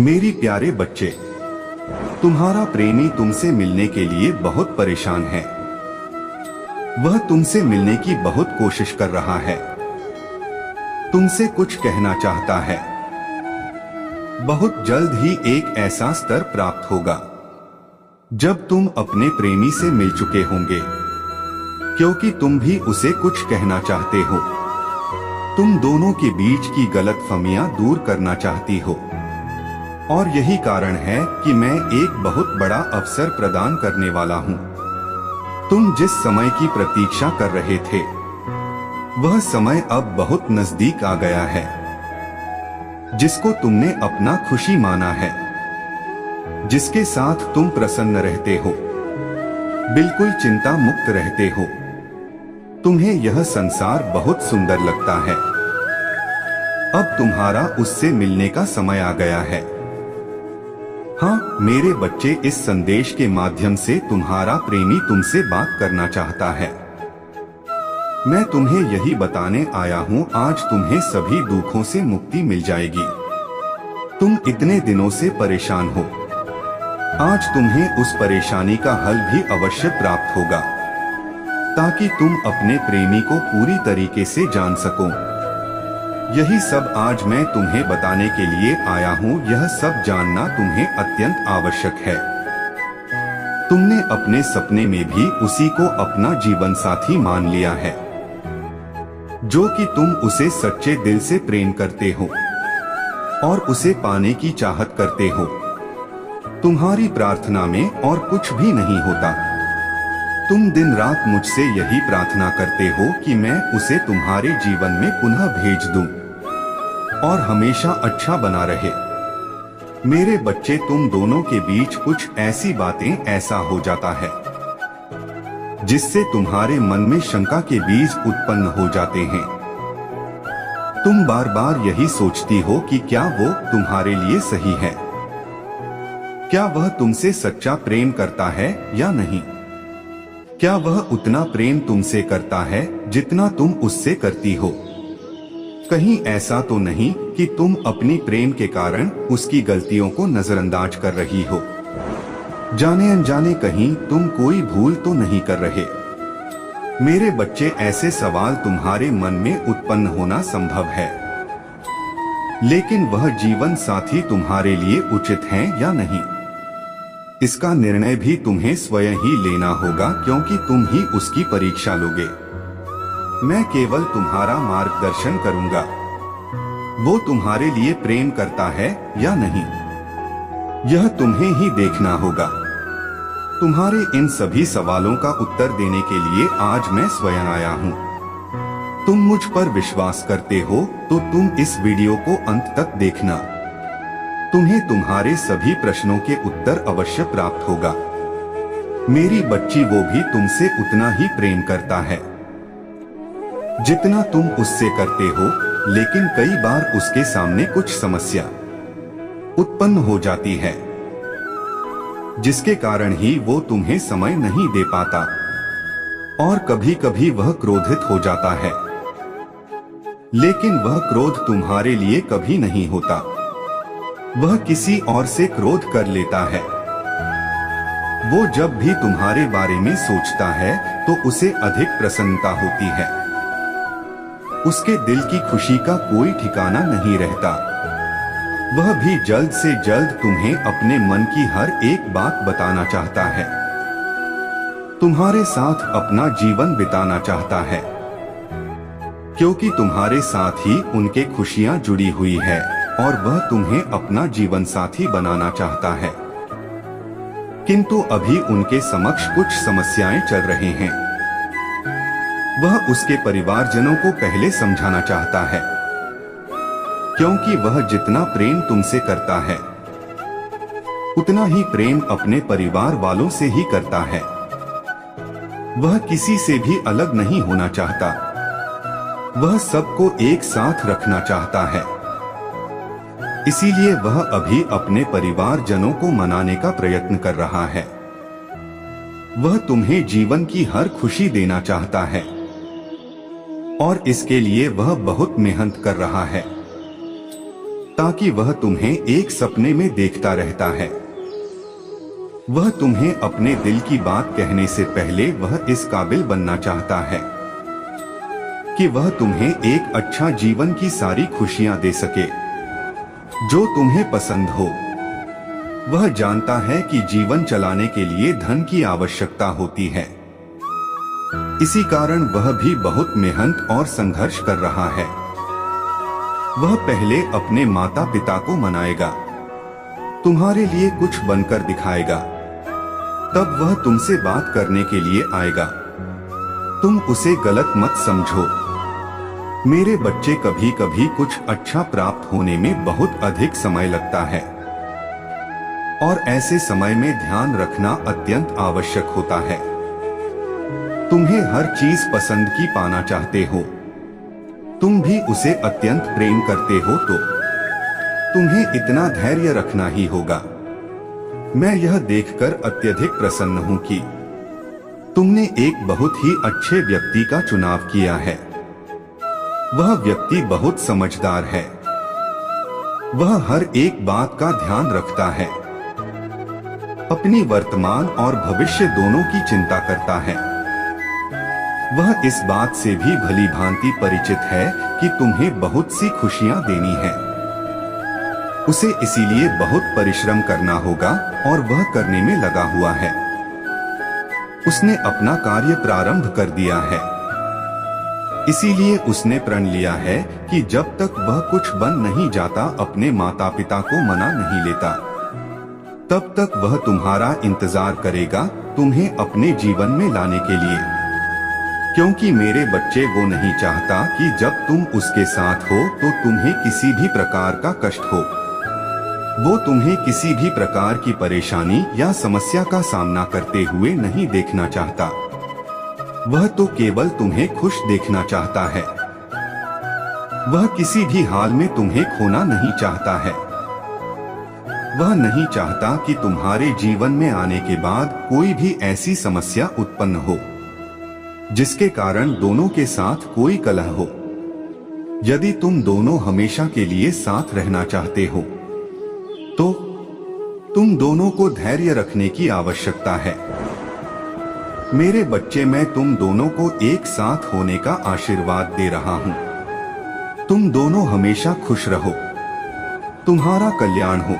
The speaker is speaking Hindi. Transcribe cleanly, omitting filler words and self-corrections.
मेरी प्यारे बच्चे, तुम्हारा प्रेमी तुमसे मिलने के लिए बहुत परेशान है। वह तुमसे मिलने की बहुत कोशिश कर रहा है, तुमसे कुछ कहना चाहता है। बहुत जल्द ही एक ऐसा स्तर प्राप्त होगा जब तुम अपने प्रेमी से मिल चुके होंगे, क्योंकि तुम भी उसे कुछ कहना चाहते हो। तुम दोनों के बीच की गलतफहमियां दूर करना चाहती हो, और यही कारण है कि मैं एक बहुत बड़ा अवसर प्रदान करने वाला हूं। तुम जिस समय की प्रतीक्षा कर रहे थे, वह समय अब बहुत नजदीक आ गया है, जिसको तुमने अपना खुशी माना है, जिसके साथ तुम प्रसन्न रहते हो, बिल्कुल चिंता मुक्त रहते हो। तुम्हें यह संसार बहुत सुंदर लगता है। अब तुम्हारा उससे मिलने का समय आ गया है। हाँ मेरे बच्चे, इस संदेश के माध्यम से तुम्हारा प्रेमी तुमसे बात करना चाहता है। मैं तुम्हें यही बताने आया हूँ, आज तुम्हें सभी दुखों से मुक्ति मिल जाएगी। तुम इतने दिनों से परेशान हो, आज तुम्हें उस परेशानी का हल भी अवश्य प्राप्त होगा, ताकि तुम अपने प्रेमी को पूरी तरीके से जान सको। यही सब आज मैं तुम्हें बताने के लिए आया हूँ। यह सब जानना तुम्हें अत्यंत आवश्यक है। तुमने अपने सपने में भी उसी को अपना जीवन साथी मान लिया है, जो कि तुम उसे सच्चे दिल से प्रेम करते हो और उसे पाने की चाहत करते हो। तुम्हारी प्रार्थना में और कुछ भी नहीं होता। तुम दिन रात मुझसे यही प्रार्थना करते हो कि मैं उसे तुम्हारे जीवन में पुनः भेज दूं और हमेशा अच्छा बना रहे। मेरे बच्चे, तुम दोनों के बीच कुछ ऐसी बातें ऐसा हो जाता है जिससे तुम्हारे मन में शंका के बीज उत्पन्न हो जाते हैं। तुम बार बार यही सोचती हो कि क्या वो तुम्हारे लिए सही है, क्या वह तुमसे सच्चा प्रेम करता है या नहीं, क्या वह उतना प्रेम तुमसे करता है जितना तुम उससे करती हो। कहीं ऐसा तो नहीं कि तुम अपनी प्रेम के कारण उसकी गलतियों को नजरअंदाज कर रही हो। जाने अनजाने कहीं तुम कोई भूल तो नहीं कर रहे। मेरे बच्चे, ऐसे सवाल तुम्हारे मन में उत्पन्न होना संभव है, लेकिन वह जीवन साथी तुम्हारे लिए उचित है या नहीं, इसका निर्णय भी तुम्हें स्वयं ही लेना होगा, क्योंकि तुम ही उसकी परीक्षा लोगे। मैं केवल तुम्हारा मार्गदर्शन करूंगा। वो तुम्हारे लिए प्रेम करता है या नहीं, यह तुम्हें ही देखना होगा। तुम्हारे इन सभी सवालों का उत्तर देने के लिए आज मैं स्वयं आया हूँ। तुम मुझ पर विश्वास करते हो तो तुम इस वीडियो को अंत तक देखना। तुम्हें तुम्हारे सभी प्रश्नों के उत्तर अवश्य प्राप्त होगा। मेरी बच्ची, वो भी तुमसे उतना ही प्रेम करता है जितना तुम उससे करते हो, लेकिन कई बार उसके सामने कुछ समस्या उत्पन्न हो जाती है, जिसके कारण ही वो तुम्हें समय नहीं दे पाता, और कभी कभी वह क्रोधित हो जाता है। लेकिन वह क्रोध तुम्हारे लिए कभी नहीं होता, वह किसी और से क्रोध कर लेता है। वो जब भी तुम्हारे बारे में सोचता है तो उसे अधिक प्रसन्नता होती है। उसके दिल की खुशी का कोई ठिकाना नहीं रहता। वह भी जल्द से जल्द तुम्हें अपने मन की हर एक बात बताना चाहता है, तुम्हारे साथ अपना जीवन बिताना चाहता है, क्योंकि तुम्हारे साथ ही उनके खुशियां जुड़ी हुई है और वह तुम्हें अपना जीवन साथी बनाना चाहता है। किंतु अभी उनके समक्ष कुछ समस्याएं चल रही हैं। वह उसके परिवारजनों को पहले समझाना चाहता है, क्योंकि वह जितना प्रेम तुमसे करता है, उतना ही प्रेम अपने परिवार वालों से ही करता है। वह किसी से भी अलग नहीं होना चाहता, वह सबको एक साथ रखना चाहता है। इसीलिए वह अभी अपने परिवारजनों को मनाने का प्रयत्न कर रहा है। वह तुम्हें जीवन की हर खुशी देना चाहता है, और इसके लिए वह बहुत मेहनत कर रहा है। ताकि वह तुम्हें एक सपने में देखता रहता है। वह तुम्हें अपने दिल की बात कहने से पहले वह इस काबिल बनना चाहता है कि वह तुम्हें एक अच्छा जीवन की सारी खुशियां दे सके जो तुम्हें पसंद हो। वह जानता है कि जीवन चलाने के लिए धन की आवश्यकता होती है, इसी कारण वह भी बहुत मेहनत और संघर्ष कर रहा है। वह पहले अपने माता पिता को मनाएगा, तुम्हारे लिए कुछ बनकर दिखाएगा, तब वह तुमसे बात करने के लिए आएगा। तुम उसे गलत मत समझो। मेरे बच्चे, कभी कभी कुछ अच्छा प्राप्त होने में बहुत अधिक समय लगता है और ऐसे समय में ध्यान रखना अत्यंत आवश्यक होता है। तुम्हें हर चीज पसंद की पाना चाहते हो, तुम भी उसे अत्यंत प्रेम करते हो, तो तुम्हें इतना धैर्य रखना ही होगा। मैं यह देखकर अत्यधिक प्रसन्न हूं कि तुमने एक बहुत ही अच्छे व्यक्ति का चुनाव किया है। वह व्यक्ति बहुत समझदार है, वह हर एक बात का ध्यान रखता है, अपनी वर्तमान और भविष्य दोनों की चिंता करता है। वह इस बात से भी भली भांति परिचित है कि तुम्हें बहुत सी खुशियां देनी है। उसे इसीलिए बहुत परिश्रम करना होगा और वह करने में लगा हुआ है। उसने अपना कार्य प्रारंभ कर दिया है, इसीलिए उसने प्रण लिया है कि जब तक वह कुछ बन नहीं जाता, अपने माता पिता को मना नहीं लेता, तब तक वह तुम्हारा इंतजार करेगा तुम्हें अपने जीवन में लाने के लिए। क्योंकि मेरे बच्चे, वो नहीं चाहता कि जब तुम उसके साथ हो तो तुम्हें किसी भी प्रकार का कष्ट हो। वो तुम्हें किसी भी प्रकार की परेशानी या समस्या का सामना करते हुए नहीं देखना चाहता। वह तो केवल तुम्हें खुश देखना चाहता है। वह किसी भी हाल में तुम्हें खोना नहीं चाहता है। वह नहीं चाहता कि तुम्हारे जीवन में आने के बाद कोई भी ऐसी समस्या उत्पन्न हो जिसके कारण दोनों के साथ कोई कलह हो। यदि तुम दोनों हमेशा के लिए साथ रहना चाहते हो तो तुम दोनों को धैर्य रखने की आवश्यकता है। मेरे बच्चे, मैं तुम दोनों को एक साथ होने का आशीर्वाद दे रहा हूं। तुम दोनों हमेशा खुश रहो, तुम्हारा कल्याण हो।